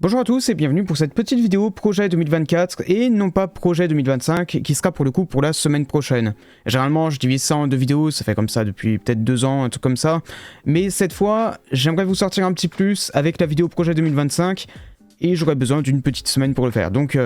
Bonjour à tous et bienvenue pour cette petite vidéo projet 2024 et non pas projet 2025 qui sera pour le coup pour la semaine prochaine. Généralement je divise ça en deux vidéos, ça fait comme ça depuis peut-être 2 ans, un truc comme ça. Mais cette fois j'aimerais vous sortir un petit plus avec la vidéo projet 2025 et j'aurais besoin d'une petite semaine pour le faire. Donc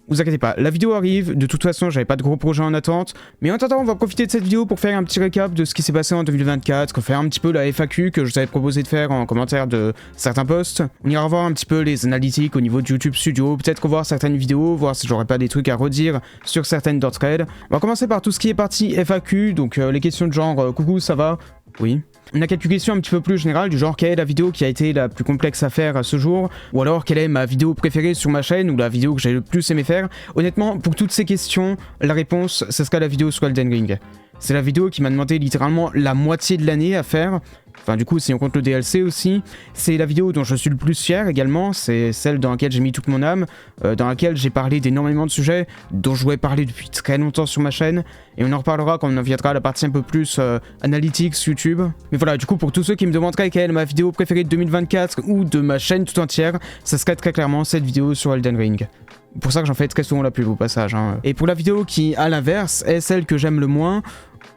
vous inquiétez pas, la vidéo arrive, de toute façon j'avais pas de gros projets en attente, mais en attendant on va profiter de cette vidéo pour faire un petit récap de ce qui s'est passé en 2024, faire un petit peu la FAQ que je vous avais proposé de faire en commentaire de certains posts. On ira voir un petit peu les analytiques au niveau de YouTube Studio, peut-être revoir certaines vidéos, voir si j'aurais pas des trucs à redire sur certaines d'entre elles. On va commencer par tout ce qui est partie FAQ, donc les questions de genre coucou ça va? Oui. On a quelques questions un petit peu plus générales du genre quelle est la vidéo qui a été la plus complexe à faire à ce jour, ou alors quelle est ma vidéo préférée sur ma chaîne ou la vidéo que j'ai le plus aimé faire. Honnêtement, pour toutes ces questions, la réponse ce sera la vidéo sur Elden Ring. C'est la vidéo qui m'a demandé littéralement la moitié de l'année à faire. Enfin du coup si on compte le DLC aussi, c'est la vidéo dont je suis le plus fier également, c'est celle dans laquelle j'ai mis toute mon âme, dans laquelle j'ai parlé d'énormément de sujets dont je voulais parler depuis très longtemps sur ma chaîne, et on en reparlera quand on en viendra à la partie un peu plus analytics YouTube. Mais voilà, du coup pour tous ceux qui me demanderaient quelle est ma vidéo préférée de 2024 ou de ma chaîne tout entière, ça serait très clairement cette vidéo sur Elden Ring. Pour ça que j'en fais très souvent la pub au passage. Et pour la vidéo qui, à l'inverse, est celle que j'aime le moins,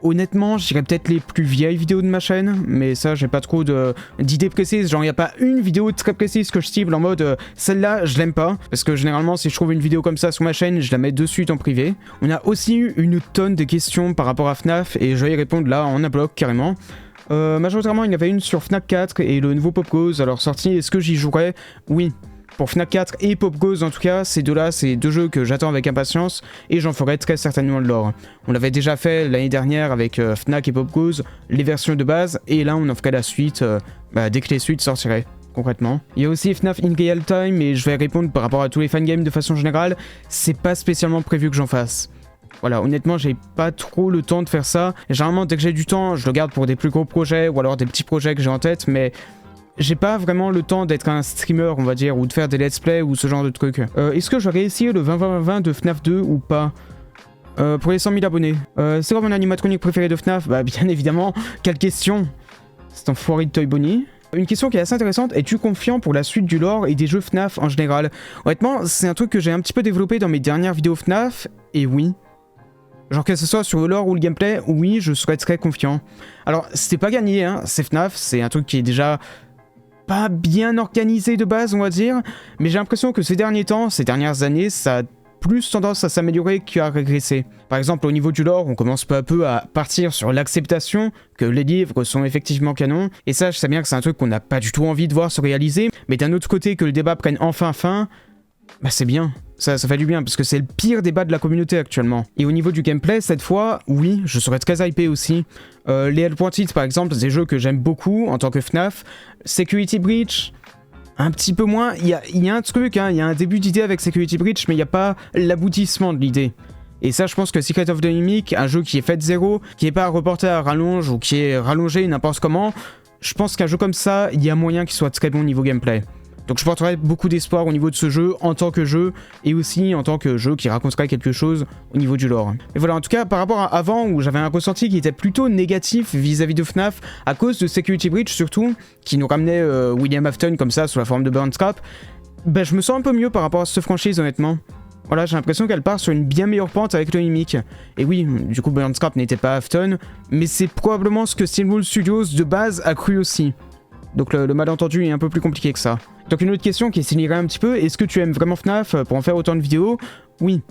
honnêtement, je dirais peut-être les plus vieilles vidéos de ma chaîne, mais ça, j'ai pas trop d'idées précises. Genre, il n'y a pas une vidéo très précise que je cible en mode celle-là, je l'aime pas. Parce que généralement, si je trouve une vidéo comme ça sur ma chaîne, je la mets de suite en privé. On a aussi eu une tonne de questions par rapport à FNAF, et je vais y répondre là en un bloc carrément. Majoritairement, il y en avait une sur FNAF 4 et le nouveau Pop Goes. Alors, sorti, est-ce que j'y jouerais? Oui. Pour FNAF 4 et Pop Goes en tout cas, ces deux-là, c'est deux jeux que j'attends avec impatience et j'en ferai très certainement de l'or. On l'avait déjà fait l'année dernière avec FNAF et Pop Goes, les versions de base, et là on en ferait la suite dès que les suites sortiraient. Concrètement. Il y a aussi FNAF in Real Time et je vais répondre par rapport à tous les fangames de façon générale, c'est pas spécialement prévu que j'en fasse. Voilà, honnêtement, j'ai pas trop le temps de faire ça. Généralement, dès que j'ai du temps, je le garde pour des plus gros projets ou alors des petits projets que j'ai en tête, mais j'ai pas vraiment le temps d'être un streamer, on va dire, ou de faire des let's play ou ce genre de trucs. Est-ce que je vais réessayer le 20-20-20 de FNAF 2 ou pas? Pour les 100 000 abonnés. C'est quoi mon animatronique préféré de FNAF? Bah bien évidemment, quelle question? C'est enfoiré de Toy Bonnie. Une question qui est assez intéressante, es-tu confiant pour la suite du lore et des jeux FNAF en général? Honnêtement, c'est un truc que j'ai un petit peu développé dans mes dernières vidéos FNAF, et oui. Genre que ce soit sur le lore ou le gameplay, oui, je serais très confiant. Alors, c'était pas gagné, hein, c'est FNAF, c'est un truc qui est déjà pas bien organisé de base, on va dire, mais j'ai l'impression que ces derniers temps, ces dernières années, ça a plus tendance à s'améliorer qu'à régresser. Par exemple, au niveau du lore, on commence peu à peu à partir sur l'acceptation que les livres sont effectivement canons, et ça, je sais bien que c'est un truc qu'on n'a pas du tout envie de voir se réaliser, mais d'un autre côté, que le débat prenne enfin fin, bah c'est bien. Ça fait du bien, parce que c'est le pire débat de la communauté actuellement. Et au niveau du gameplay, cette fois, oui, je serais très hypé aussi. Les Hellpointed, par exemple, c'est des jeux que j'aime beaucoup en tant que FNAF. Security Breach, un petit peu moins. Il y a un truc, hein, il y a un début d'idée avec Security Breach, mais il n'y a pas l'aboutissement de l'idée. Et ça, je pense que Secret of the Mimic, un jeu qui est fait de zéro, qui n'est pas reporté à rallonge ou qui est rallongé n'importe comment, je pense qu'un jeu comme ça, il y a moyen qu'il soit très bon niveau gameplay. Donc je porterai beaucoup d'espoir au niveau de ce jeu en tant que jeu et aussi en tant que jeu qui raconterait quelque chose au niveau du lore. Et voilà, en tout cas par rapport à avant où j'avais un ressenti qui était plutôt négatif vis-à-vis de FNAF à cause de Security Breach surtout, qui nous ramenait William Afton comme ça sous la forme de Burn Scrap, bah je me sens un peu mieux par rapport à cette franchise honnêtement. Voilà, j'ai l'impression qu'elle part sur une bien meilleure pente avec le Mimic. Et oui, du coup Burn Scrap n'était pas Afton, mais c'est probablement ce que Steamroll Studios de base a cru aussi. Donc le malentendu est un peu plus compliqué que ça. Donc une autre question qui s'élirait un petit peu, est-ce que tu aimes vraiment FNAF pour en faire autant de vidéos? Oui.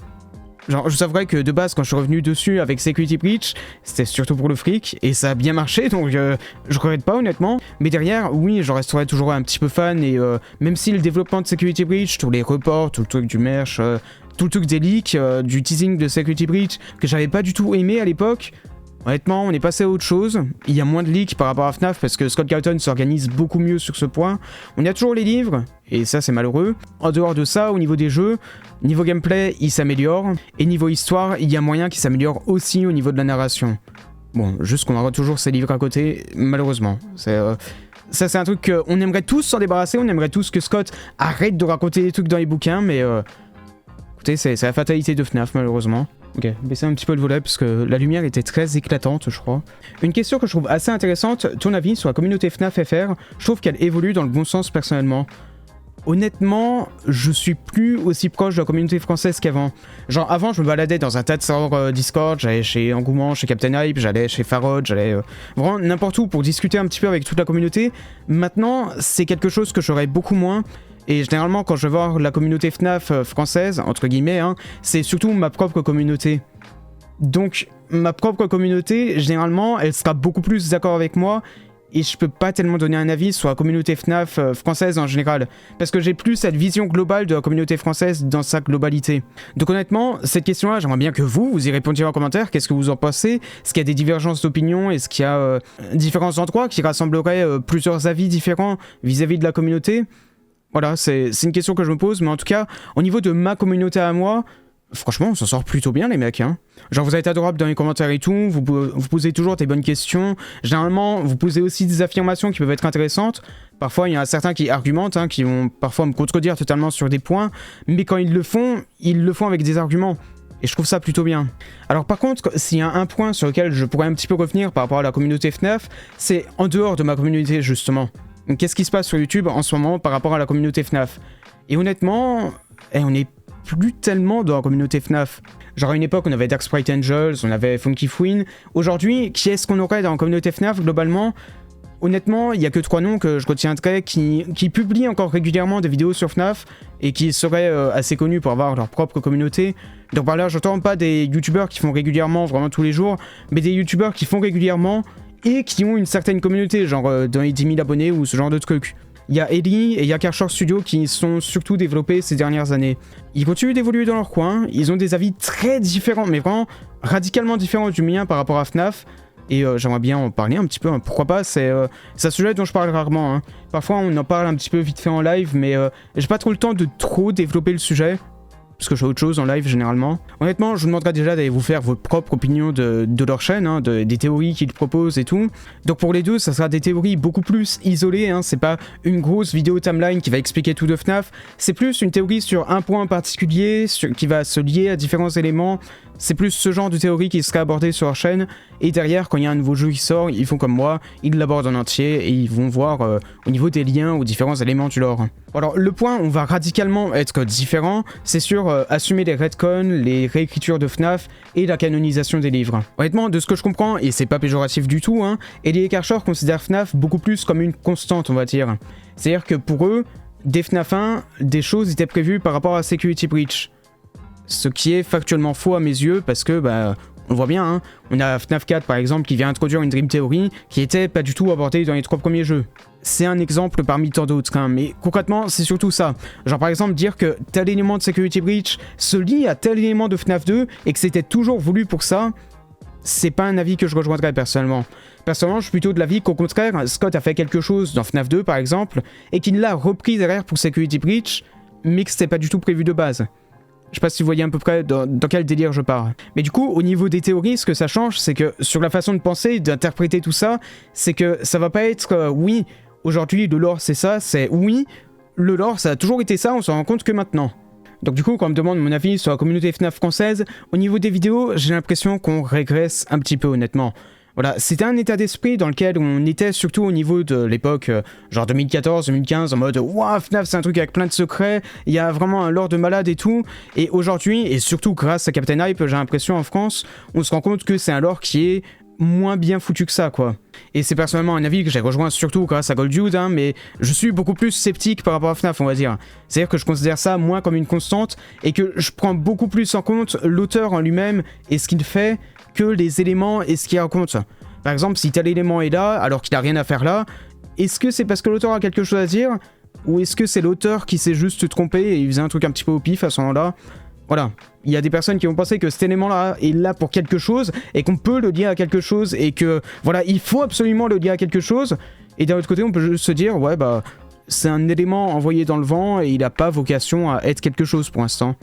Genre je savais que de base quand je suis revenu dessus avec Security Breach, c'était surtout pour le fric, et ça a bien marché donc je regrette pas honnêtement. Mais derrière, oui, j'en resterai toujours un petit peu fan, et même si le développement de Security Breach, tous les reports, tout le truc du merch, tout le truc des leaks, du teasing de Security Breach, que j'avais pas du tout aimé à l'époque, honnêtement, on est passé à autre chose. Il y a moins de leaks par rapport à FNAF parce que Scott Calton s'organise beaucoup mieux sur ce point. On a toujours les livres, et ça c'est malheureux. En dehors de ça, au niveau des jeux, niveau gameplay, il s'améliore. Et niveau histoire, il y a moyen qu'il s'améliore aussi au niveau de la narration. Bon, juste qu'on aura toujours ces livres à côté, malheureusement. Ça c'est un truc qu'on aimerait tous s'en débarrasser, on aimerait tous que Scott arrête de raconter des trucs dans les bouquins, mais écoutez, c'est la fatalité de FNAF malheureusement. Ok, baisser un petit peu le volet parce que la lumière était très éclatante, je crois. Une question que je trouve assez intéressante, ton avis sur la communauté FNAF FR, je trouve qu'elle évolue dans le bon sens personnellement. Honnêtement, je suis plus aussi proche de la communauté française qu'avant. Genre avant, je me baladais dans un tas de serveurs Discord, j'allais chez Engouement, chez Captain Hype, j'allais chez Farod, j'allais vraiment n'importe où pour discuter un petit peu avec toute la communauté. Maintenant, c'est quelque chose que j'aurais beaucoup moins. Et généralement, quand je vais voir la communauté FNAF française, entre guillemets, hein, c'est surtout ma propre communauté. Donc, ma propre communauté, généralement, elle sera beaucoup plus d'accord avec moi. Et je peux pas tellement donner un avis sur la communauté FNAF française en général, parce que j'ai plus cette vision globale de la communauté française dans sa globalité. Donc honnêtement, cette question-là, j'aimerais bien que vous y répondiez en commentaire, qu'est-ce que vous en pensez? Est-ce qu'il y a des divergences d'opinion? Est-ce qu'il y a différents endroits qui rassembleraient plusieurs avis différents vis-à-vis de la communauté? Voilà, c'est une question que je me pose, mais en tout cas, au niveau de ma communauté à moi, franchement, on s'en sort plutôt bien les mecs, hein. Genre vous êtes adorables dans les commentaires et tout, vous posez toujours des bonnes questions. Généralement, vous posez aussi des affirmations qui peuvent être intéressantes. Parfois, il y en a certains qui argumentent, hein, qui vont parfois me contredire totalement sur des points. Mais quand ils le font avec des arguments. Et je trouve ça plutôt bien. Alors par contre, s'il y a un point sur lequel je pourrais un petit peu revenir par rapport à la communauté FNAF, c'est en dehors de ma communauté justement. Donc qu'est-ce qui se passe sur YouTube en ce moment par rapport à la communauté FNAF? Et honnêtement, on est plus tellement dans la communauté FNAF. Genre à une époque on avait Dark Sprite Angels, on avait Funky Fwin. Aujourd'hui, qui est-ce qu'on aurait dans la communauté FNAF globalement? Honnêtement, il n'y a que 3 noms que je retiendrai qui publient encore régulièrement des vidéos sur FNAF et qui seraient assez connus pour avoir leur propre communauté. Donc par là, j'entends pas des youtubeurs qui font régulièrement, vraiment tous les jours, mais des youtubeurs qui font régulièrement et qui ont une certaine communauté, genre dans les 10 000 abonnés ou ce genre de trucs. Il y a Ellie et il y a Carshore Studio qui sont surtout développés ces dernières années. Ils continuent d'évoluer dans leur coin, ils ont des avis très différents, mais vraiment radicalement différents du mien par rapport à FNAF. Et j'aimerais bien en parler un petit peu, hein. Pourquoi pas, c'est un sujet dont je parle rarement, hein. Parfois on en parle un petit peu vite fait en live, mais j'ai pas trop le temps de trop développer le sujet. Parce que je fais autre chose en live généralement. Honnêtement, je vous demanderai déjà d'aller vous faire votre propre opinion de leur chaîne, hein, des théories qu'ils proposent et tout. Donc pour les deux, ça sera des théories beaucoup plus isolées, hein, c'est pas une grosse vidéo timeline qui va expliquer tout de FNAF, c'est plus une théorie sur un point en particulier, qui va se lier à différents éléments. C'est plus ce genre de théorie qui sera abordée sur leur chaîne, et derrière, quand il y a un nouveau jeu qui sort, ils font comme moi, ils l'abordent en entier, et ils vont voir au niveau des liens ou différents éléments du lore. Alors le point où on va radicalement être différent, c'est sur assumer les retcons, les réécritures de FNAF, et la canonisation des livres. Honnêtement, de ce que je comprends, et c'est pas péjoratif du tout, hein, Ellie et Carshore considèrent FNAF beaucoup plus comme une constante, on va dire. C'est-à-dire que pour eux, dès FNAF 1, des choses étaient prévues par rapport à Security Breach. Ce qui est factuellement faux à mes yeux parce que, on le voit bien, hein, on a FNAF 4 par exemple qui vient introduire une Dream Theory qui était pas du tout abordée dans les 3 premiers jeux. C'est un exemple parmi tant d'autres, hein, mais concrètement c'est surtout ça. Genre par exemple dire que tel élément de Security Breach se lie à tel élément de FNAF 2 et que c'était toujours voulu pour ça, c'est pas un avis que je rejoindrais personnellement. Personnellement, je suis plutôt de l'avis qu'au contraire, Scott a fait quelque chose dans FNAF 2 par exemple, et qu'il l'a repris derrière pour Security Breach, mais que c'était pas du tout prévu de base. Je sais pas si vous voyez à peu près dans quel délire je pars. Mais du coup, au niveau des théories, ce que ça change, c'est que sur la façon de penser, d'interpréter tout ça, c'est que ça va pas être oui, aujourd'hui le lore c'est ça, c'est oui, le lore ça a toujours été ça, on s'en rend compte que maintenant. Donc du coup, quand on me demande mon avis sur la communauté FNAF française, au niveau des vidéos, j'ai l'impression qu'on régresse un petit peu honnêtement. Voilà, c'était un état d'esprit dans lequel on était surtout au niveau de l'époque, genre 2014-2015, en mode « Wouah, FNAF c'est un truc avec plein de secrets, il y a vraiment un lore de malade et tout ». Et aujourd'hui, et surtout grâce à Captain Hype, j'ai l'impression en France, on se rend compte que c'est un lore qui est moins bien foutu que ça, quoi. Et c'est personnellement un avis que j'ai rejoint surtout grâce à Golddude, hein, mais je suis beaucoup plus sceptique par rapport à FNAF, on va dire. C'est-à-dire que je considère ça moins comme une constante, et que je prends beaucoup plus en compte l'auteur en lui-même et ce qu'il fait, que les éléments et ce qu'il raconte. Par exemple, si tel élément est là, alors qu'il n'a rien à faire là, est-ce que c'est parce que l'auteur a quelque chose à dire, ou est-ce que c'est l'auteur qui s'est juste trompé et il faisait un truc un petit peu au pif à ce moment-là? Voilà, il y a des personnes qui vont penser que cet élément-là est là pour quelque chose, et qu'on peut le lier à quelque chose, et que, voilà, il faut absolument le lier à quelque chose, et d'un autre côté, on peut juste se dire, ouais, c'est un élément envoyé dans le vent, et il n'a pas vocation à être quelque chose pour l'instant.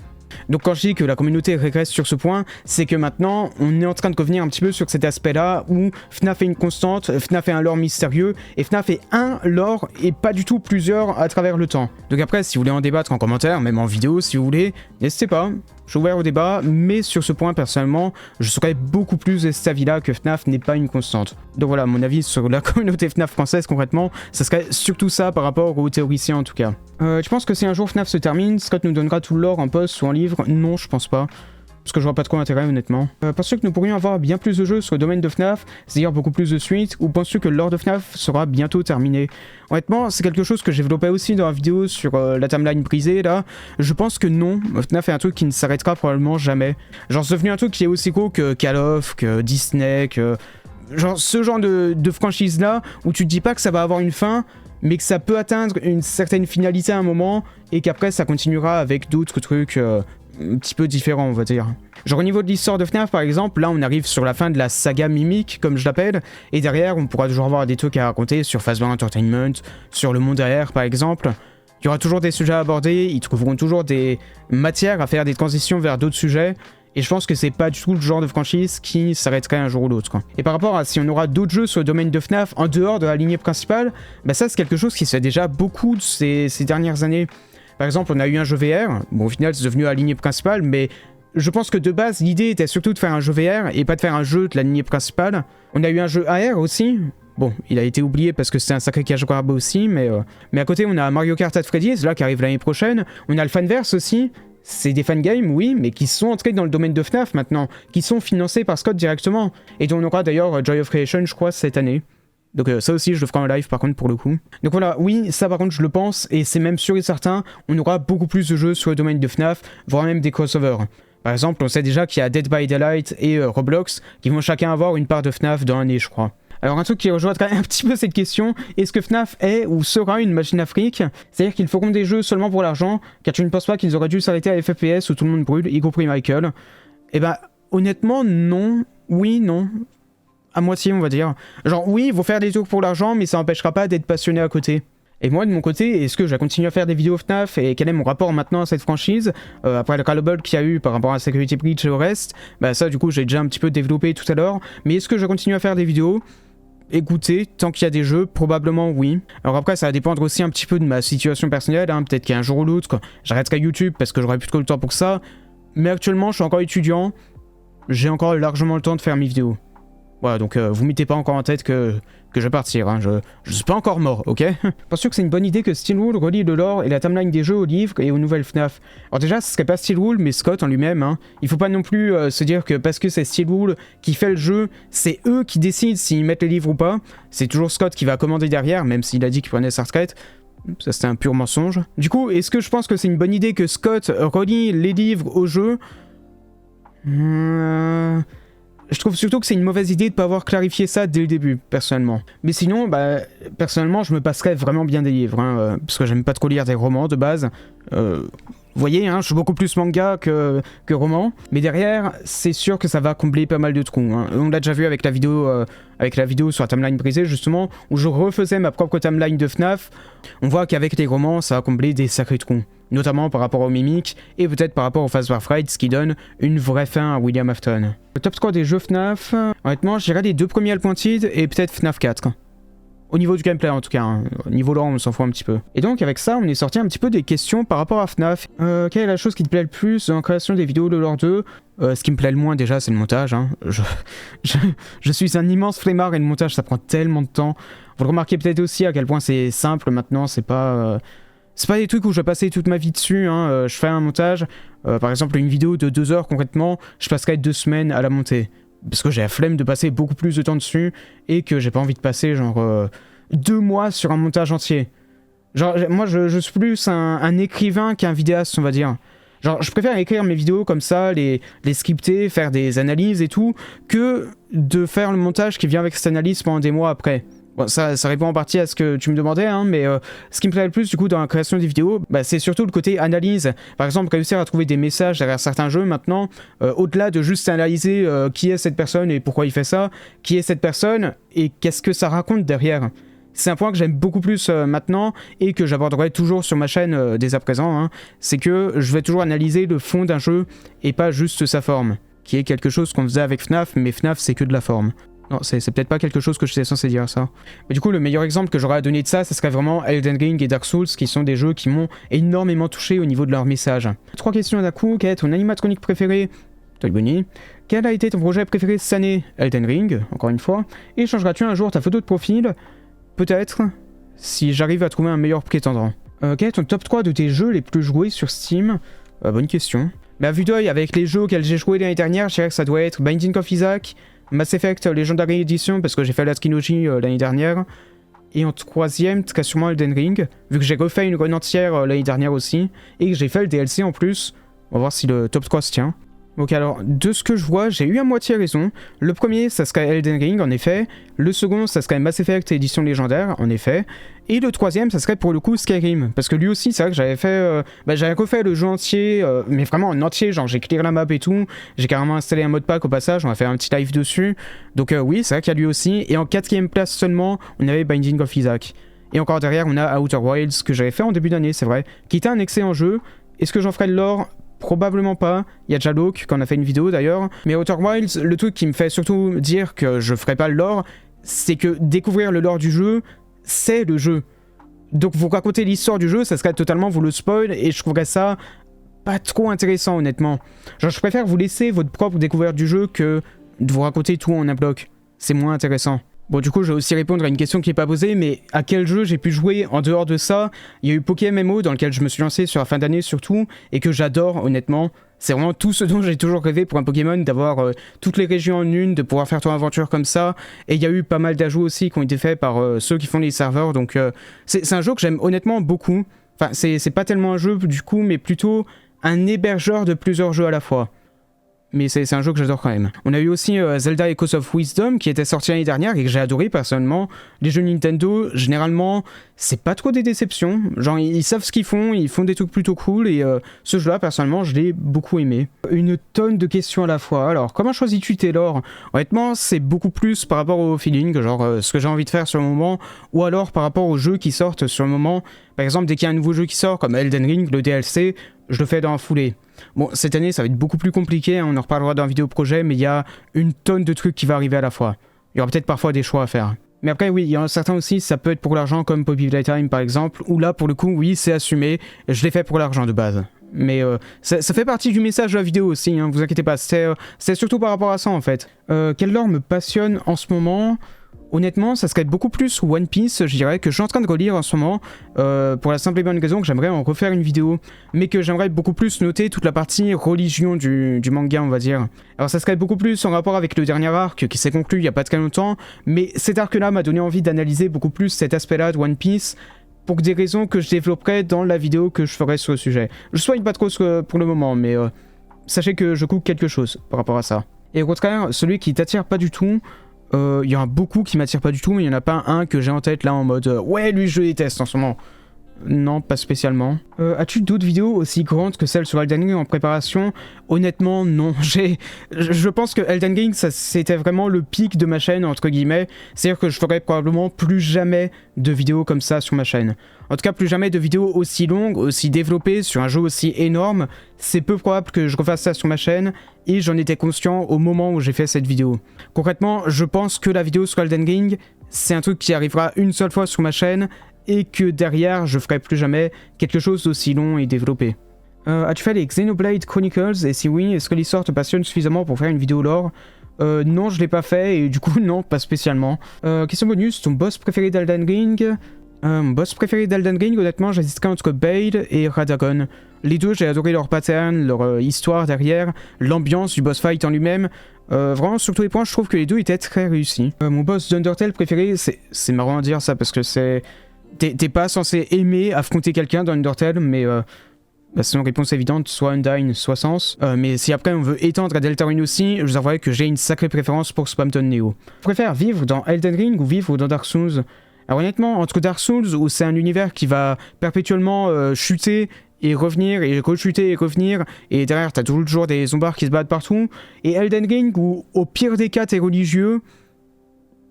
Donc quand je dis que la communauté régresse sur ce point, c'est que maintenant on est en train de revenir un petit peu sur cet aspect-là où FNAF est une constante, FNAF est un lore mystérieux, et FNAF est un lore et pas du tout plusieurs à travers le temps. Donc après, si vous voulez en débattre en commentaire, même en vidéo si vous voulez, n'hésitez pas. Je suis ouvert au débat, mais sur ce point, personnellement, je serais beaucoup plus de cet avis-là que FNAF n'est pas une constante. Donc voilà, mon avis sur la communauté FNAF française, concrètement, ça serait surtout ça par rapport aux théoriciens en tout cas. Je pense que si un jour FNAF se termine, Scott nous donnera tout le lore en post ou en livre. Non, je pense pas. Parce que je vois pas trop l'intérêt honnêtement. Pensez-vous que nous pourrions avoir bien plus de jeux sur le domaine de FNAF, c'est-à-dire beaucoup plus de suites, ou pensez-vous que le lore de FNAF sera bientôt terminé? Honnêtement, c'est quelque chose que j'ai développé aussi dans la vidéo sur la timeline brisée là. Je pense que non, FNAF est un truc qui ne s'arrêtera probablement jamais. Genre c'est devenu un truc qui est aussi gros que Call of, que Disney, que... Genre ce genre de franchise là, où tu te dis pas que ça va avoir une fin, mais que ça peut atteindre une certaine finalité à un moment, et qu'après ça continuera avec d'autres trucs... un petit peu différent on va dire. Genre au niveau de l'histoire de FNAF par exemple, là on arrive sur la fin de la saga Mimic comme je l'appelle, et derrière on pourra toujours avoir des trucs à raconter sur Fazbear Entertainment, sur le monde derrière par exemple. Il y aura toujours des sujets à aborder, ils trouveront toujours des matières à faire des transitions vers d'autres sujets, et je pense que c'est pas du tout le genre de franchise qui s'arrêterait un jour ou l'autre. Et par rapport à si on aura d'autres jeux sur le domaine de FNAF en dehors de la lignée principale, bah ça c'est quelque chose qui se fait déjà beaucoup ces dernières années. Par exemple, on a eu un jeu VR, bon au final c'est devenu la lignée principale, mais je pense que de base l'idée était surtout de faire un jeu VR et pas de faire un jeu de la lignée principale. On a eu un jeu AR aussi, bon il a été oublié parce que c'était un sacré cache grab aussi, mais à côté on a Mario Kart at Freddy's, là qui arrive l'année prochaine, on a le Fanverse aussi, c'est des fangames oui, mais qui sont entrés dans le domaine de FNAF maintenant, qui sont financés par Scott directement, et dont on aura d'ailleurs Joy of Creation je crois cette année. Donc ça aussi je le ferai en live par contre pour le coup. Donc voilà, oui ça par contre je le pense, et c'est même sûr et certain, on aura beaucoup plus de jeux sur le domaine de FNAF, voire même des crossovers. Par exemple on sait déjà qu'il y a Dead by Daylight et Roblox qui vont chacun avoir une part de FNAF dans l'année je crois. Alors un truc qui rejoint un petit peu cette question, est-ce que FNAF est ou sera une machine à fric? C'est-à-dire qu'ils feront des jeux seulement pour l'argent, car tu ne penses pas qu'ils auraient dû s'arrêter à FPS où tout le monde brûle, y compris Michael? Eh bah honnêtement non, oui, non. À moitié on va dire. Genre oui, ils vont faire des trucs pour l'argent, mais ça n'empêchera pas d'être passionné à côté. Et moi de mon côté, est-ce que je vais continuer à faire des vidéos FNAF et quel est mon rapport maintenant à cette franchise après le Callable qu'il y a eu par rapport à la Security Breach et au reste? Bah ça du coup j'ai déjà un petit peu développé tout à l'heure, mais est-ce que je vais continuer à faire des vidéos? Écoutez, tant qu'il y a des jeux, probablement oui. Alors après ça va dépendre aussi un petit peu de ma situation personnelle, hein. Peut-être qu'un jour ou l'autre j'arrêterai YouTube parce que j'aurai plus trop le temps pour ça, mais actuellement je suis encore étudiant, j'ai encore largement le temps de faire mes vidéos. Voilà, donc vous mettez pas encore en tête que je vais partir, hein. Je suis pas encore mort, ok? Pensez-vous que c'est une bonne idée que Steelwool relie le lore et la timeline des jeux aux livres et aux nouvelles FNAF? Alors déjà, ce serait pas Steelwool, mais Scott en lui-même, hein. Il faut pas non plus se dire que parce que c'est Steelwool qui fait le jeu, c'est eux qui décident s'ils mettent les livres ou pas. C'est toujours Scott qui va commander derrière, même s'il a dit qu'il prenait sa retraite. Ça c'était un pur mensonge. Du coup, est-ce que je pense que c'est une bonne idée que Scott relie les livres au jeu? Je trouve surtout que c'est une mauvaise idée de pas avoir clarifié ça dès le début, personnellement. Mais sinon, bah, personnellement, je me passerais vraiment bien des livres, hein, parce que j'aime pas trop lire des romans de base. Vous voyez, hein, je suis beaucoup plus manga que roman, mais derrière, c'est sûr que ça va combler pas mal de trous, hein. On l'a déjà vu avec la vidéo sur la timeline brisée, justement, où je refaisais ma propre timeline de FNAF. On voit qu'avec les romans, ça va combler des sacrés trous, notamment par rapport au Mimic, et peut-être par rapport au Fazbear Fright, ce qui donne une vraie fin à William Afton. Le top score des jeux FNAF, honnêtement, je dirais les deux premiers Pointed et peut-être FNAF 4. Au niveau du gameplay en tout cas, hein. Au niveau lore on s'en fout un petit peu. Et donc avec ça on est sorti un petit peu des questions par rapport à FNAF. Quelle est la chose qui te plaît le plus dans la création des vidéos de lore 2? Ce qui me plaît le moins déjà c'est le montage, hein. Je suis un immense flemmard et le montage ça prend tellement de temps. Vous le remarquez peut-être aussi à quel point c'est simple maintenant, c'est pas des trucs où je vais passer toute ma vie dessus, hein. Je fais un montage, par exemple une vidéo de 2 heures concrètement, je passerai 2 semaines à la monter. Parce que j'ai la flemme de passer beaucoup plus de temps dessus et que j'ai pas envie de passer genre 2 mois sur un montage entier. Genre moi je suis plus un écrivain qu'un vidéaste on va dire. Genre je préfère écrire mes vidéos comme ça, les scripter, faire des analyses et tout, que de faire le montage qui vient avec cette analyse pendant des mois après. Bon, ça répond en partie à ce que tu me demandais, hein, mais ce qui me plaît le plus du coup dans la création des vidéos, bah, c'est surtout le côté analyse. Par exemple, réussir à trouver des messages derrière certains jeux maintenant, au-delà de juste analyser qui est cette personne et pourquoi il fait ça, qui est cette personne et qu'est-ce que ça raconte derrière. c'est un point que j'aime beaucoup plus maintenant et que j'aborderai toujours sur ma chaîne dès à présent, hein, c'est que je vais toujours analyser le fond d'un jeu et pas juste sa forme, qui est quelque chose qu'on faisait avec FNAF, mais FNAF c'est que de la forme. Non, c'est peut-être pas quelque chose que j'étais censé dire ça. Mais du coup, le meilleur exemple que j'aurais à donner de ça, ce serait vraiment Elden Ring et Dark Souls, qui sont des jeux qui m'ont énormément touché au niveau de leur message. 3 questions d'un coup. Quel est ton animatronique préféré? Toy Bunny. Quel a été ton projet préféré cette année? Elden Ring, encore une fois. Et changeras-tu un jour ta photo de profil? Peut-être, si j'arrive à trouver un meilleur prétendant. Quel est ton top 3 de tes jeux les plus joués sur Steam? Bonne question. Mais à vue d'œil, avec les jeux auxquels j'ai joué l'année dernière, je dirais que ça doit être Binding of Isaac, Mass Effect Legendary Edition, parce que j'ai fait la trilogie l'année dernière. Et en troisième, très sûrement Elden Ring, vu que j'ai refait une run entière l'année dernière aussi, et que j'ai fait le DLC en plus. On va voir si le top 3 se tient. Ok, alors, de ce que je vois, j'ai eu à moitié raison. Le premier, ça serait Elden Ring, en effet. Le second, ça serait Mass Effect Édition Légendaire, en effet. Et le troisième, ça serait pour le coup Skyrim. Parce que lui aussi, c'est vrai que j'avais fait... j'avais refait le jeu entier, mais vraiment en entier, genre j'ai clear la map et tout. J'ai carrément installé un mode pack au passage, on va faire un petit live dessus. Donc oui, c'est vrai qu'il y a lui aussi. Et en quatrième place seulement, on avait Binding of Isaac. Et encore derrière, on a Outer Wilds, que j'avais fait en début d'année, c'est vrai. Qui était un excellent jeu. Est-ce que j'en ferai de l'or? Probablement pas, il y a déjà Locke qui en a fait une vidéo d'ailleurs, mais Outer Wilds, le truc qui me fait surtout dire que je ferai pas le lore, c'est que découvrir le lore du jeu, c'est le jeu. Donc vous raconter l'histoire du jeu, ça serait totalement vous le spoil, et je trouverais ça pas trop intéressant honnêtement. Genre je préfère vous laisser votre propre découverte du jeu que de vous raconter tout en un bloc, c'est moins intéressant. Bon du coup je vais aussi répondre à une question qui n'est pas posée, mais à quel jeu j'ai pu jouer en dehors de ça? Il y a eu Pokémon MMO dans lequel je me suis lancé sur la fin d'année surtout, et que j'adore honnêtement. C'est vraiment tout ce dont j'ai toujours rêvé pour un Pokémon, d'avoir toutes les régions en une, de pouvoir faire ton aventure comme ça. Et il y a eu pas mal d'ajouts aussi qui ont été faits par ceux qui font les serveurs, donc c'est un jeu que j'aime honnêtement beaucoup. Enfin c'est pas tellement un jeu du coup, mais plutôt un hébergeur de plusieurs jeux à la fois. Mais c'est un jeu que j'adore quand même. On a eu aussi Zelda Echoes of Wisdom qui était sorti l'année dernière et que j'ai adoré personnellement. Les jeux Nintendo, généralement, c'est pas trop des déceptions. Genre, ils savent ce qu'ils font des trucs plutôt cool et ce jeu-là, personnellement, je l'ai beaucoup aimé. Une tonne de questions à la fois. Alors, comment choisis-tu tes lores? Honnêtement, c'est beaucoup plus par rapport au feeling, genre ce que j'ai envie de faire sur le moment, ou alors par rapport aux jeux qui sortent sur le moment. Par exemple, dès qu'il y a un nouveau jeu qui sort, comme Elden Ring, le DLC, je le fais dans la foulée. Bon, cette année, ça va être beaucoup plus compliqué, hein, on en reparlera dans un vidéo projet, mais il y a une tonne de trucs qui vont arriver à la fois. Il y aura peut-être parfois des choix à faire. Mais après, oui, il y en a certains aussi, ça peut être pour l'argent, comme Poppy Playtime par exemple, où là, pour le coup, oui, c'est assumé, je l'ai fait pour l'argent de base. Mais ça fait partie du message de la vidéo aussi, hein, vous inquiétez pas, c'est surtout par rapport à ça en fait. Quel lore me passionne en ce moment? Honnêtement, ça serait beaucoup plus One Piece, je dirais, que je suis en train de relire en ce moment, pour la simple et bonne raison que j'aimerais en refaire une vidéo, mais que j'aimerais beaucoup plus noter toute la partie religion du manga, on va dire. Alors ça serait beaucoup plus en rapport avec le dernier arc qui s'est conclu il y a pas très longtemps, mais cet arc-là m'a donné envie d'analyser beaucoup plus cet aspect-là de One Piece, pour des raisons que je développerai dans la vidéo que je ferai sur le sujet. Je soigne pas trop pour le moment, mais sachez que je coupe quelque chose par rapport à ça. Et au contraire, celui qui t'attire pas du tout... Il y en a beaucoup qui m'attirent pas du tout, mais il y en a pas un que j'ai en tête là en mode ouais, lui je déteste en ce moment. Non, pas spécialement. As-tu d'autres vidéos aussi grandes que celles sur Elden Ring en préparation? Honnêtement, non. Je pense que Elden Ring, c'était vraiment le pic de ma chaîne, entre guillemets. C'est-à-dire que je ferai probablement plus jamais de vidéos comme ça sur ma chaîne. En tout cas, plus jamais de vidéos aussi longues, aussi développées, sur un jeu aussi énorme. C'est peu probable que je refasse ça sur ma chaîne, et j'en étais conscient au moment où j'ai fait cette vidéo. Concrètement, je pense que la vidéo sur Elden Ring, c'est un truc qui arrivera une seule fois sur ma chaîne, et que derrière, je ferai plus jamais quelque chose d'aussi long et développé. As-tu fait les Xenoblade Chronicles? Et si oui, est-ce que l'histoire te passionne suffisamment pour faire une vidéo lore? Non, je l'ai pas fait, et du coup, non, pas spécialement. Question bonus, ton boss préféré d'Elden Ring? Mon boss préféré d'Elden Ring, honnêtement, j'hésiterais entre Bale et Radagon. Les deux, j'ai adoré leur pattern, leur histoire derrière, l'ambiance du boss fight en lui-même. Vraiment, sur tous les points, je trouve que les deux étaient très réussis. Mon boss d'Undertale préféré, c'est marrant à dire ça, parce que c'est... T'es pas censé aimer affronter quelqu'un dans Undertale, mais c'est une réponse évidente, soit Undyne, soit Sans. Mais si après on veut étendre à Deltarune aussi, je vous avouerai que j'ai une sacrée préférence pour Spamton Neo. Je préfère vivre dans Elden Ring ou vivre dans Dark Souls? Alors honnêtement, entre Dark Souls, où c'est un univers qui va perpétuellement chuter et revenir, et rechuter et revenir, et derrière t'as toujours des zombards qui se battent partout, et Elden Ring, où au pire des cas t'es religieux,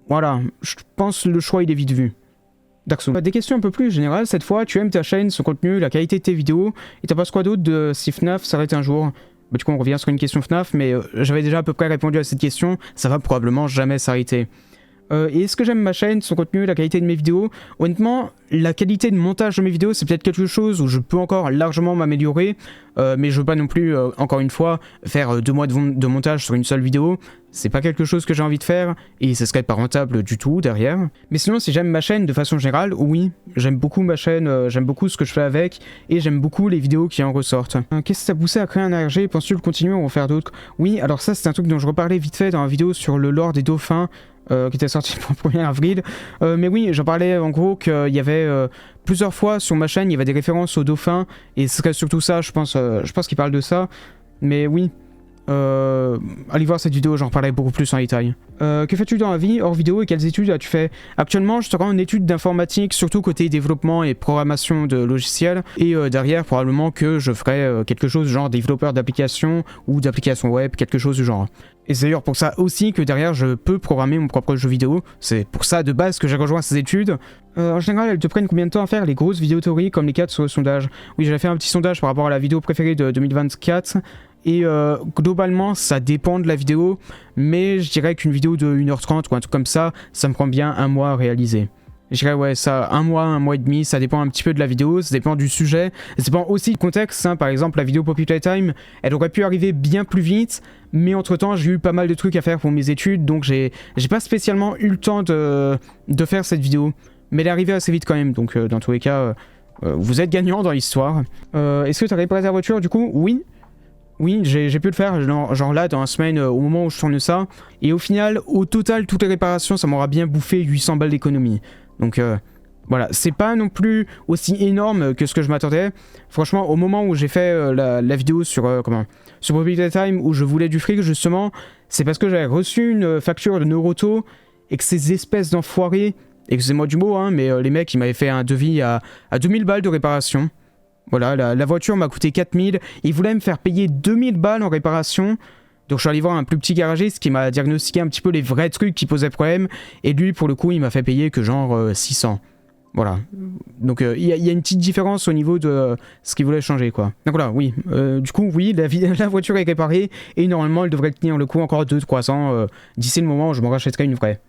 voilà, je pense le choix il est vite vu. Dark Souls. Des questions un peu plus générales cette fois, tu aimes ta chaîne, son contenu, la qualité de tes vidéos, et t'en penses quoi d'autre de si FNAF s'arrête un jour? Bah, du coup on revient sur une question FNAF, mais j'avais déjà à peu près répondu à cette question, ça va probablement jamais s'arrêter. Et est-ce que j'aime ma chaîne, son contenu, la qualité de mes vidéos? Honnêtement, la qualité de montage de mes vidéos, c'est peut-être quelque chose où je peux encore largement m'améliorer, mais je veux pas non plus, encore une fois, faire 2 mois de montage sur une seule vidéo. C'est pas quelque chose que j'ai envie de faire, et ce serait pas rentable du tout derrière. Mais sinon, si j'aime ma chaîne de façon générale, oui, j'aime beaucoup ma chaîne, j'aime beaucoup ce que je fais avec, et j'aime beaucoup les vidéos qui en ressortent. Qu'est-ce qui t'a poussé à créer un ARG? Penses-tu le continuer ou en faire d'autres? Oui, alors ça c'est un truc dont je reparlais vite fait dans la vidéo sur le lore des dauphins, qui était sorti pour le 1er avril. Mais oui, j'en parlais en gros qu'il y avait plusieurs fois sur ma chaîne, il y avait des références aux dauphins, et ce serait surtout ça, je pense qu'il parle de ça. Mais oui, allez voir cette vidéo, j'en reparlerai beaucoup plus en détail. Que fais-tu dans la vie hors vidéo et quelles études as-tu fait? Actuellement, je serai en études d'informatique, surtout côté développement et programmation de logiciels. Et derrière, probablement que je ferai quelque chose genre développeur d'applications ou d'applications web, quelque chose du genre. Et c'est d'ailleurs pour ça aussi que derrière, je peux programmer mon propre jeu vidéo. C'est pour ça de base que j'ai rejoint ces études. En général, elles te prennent combien de temps à faire les grosses vidéos théories comme les 4 sur le sondage? Oui, j'avais fait un petit sondage par rapport à la vidéo préférée de 2024. Et globalement, ça dépend de la vidéo, mais je dirais qu'une vidéo de 1h30 ou un truc comme ça, ça me prend bien 1 mois à réaliser. Je dirais ouais, ça, 1 mois et demi, ça dépend un petit peu de la vidéo, ça dépend du sujet, ça dépend aussi du contexte, hein. Par exemple, la vidéo Poppy Playtime, elle aurait pu arriver bien plus vite, mais entre temps, j'ai eu pas mal de trucs à faire pour mes études, donc j'ai pas spécialement eu le temps de faire cette vidéo. Mais elle est arrivée assez vite quand même, donc dans tous les cas, vous êtes gagnant dans l'histoire. Est-ce que tu as réparé ta voiture du coup? Oui. Oui, j'ai pu le faire, genre là, dans la semaine, au moment où je tourne ça. Et au final, au total, toutes les réparations, ça m'aura bien bouffé 800 balles d'économie. Donc voilà, c'est pas non plus aussi énorme que ce que je m'attendais. Franchement, au moment où j'ai fait la vidéo sur Poppy Playtime, où je voulais du fric, justement, c'est parce que j'avais reçu une facture de Neuroto, et que ces espèces d'enfoirés, excusez-moi du mot, hein, mais les mecs, ils m'avaient fait un devis à 2000 balles de réparation. Voilà, la voiture m'a coûté 4000, il voulait me faire payer 2000 balles en réparation. Donc je suis allé voir un plus petit garagiste qui m'a diagnostiqué un petit peu les vrais trucs qui posaient problème. Et lui, pour le coup, il m'a fait payer que genre 600. Voilà. Donc il y a une petite différence au niveau de ce qu'il voulait changer, quoi. Donc voilà, oui. Du coup, oui, la voiture est réparée. Et normalement, elle devrait tenir le coup encore 2-3 ans d'ici le moment où je m'en rachèterai une vraie.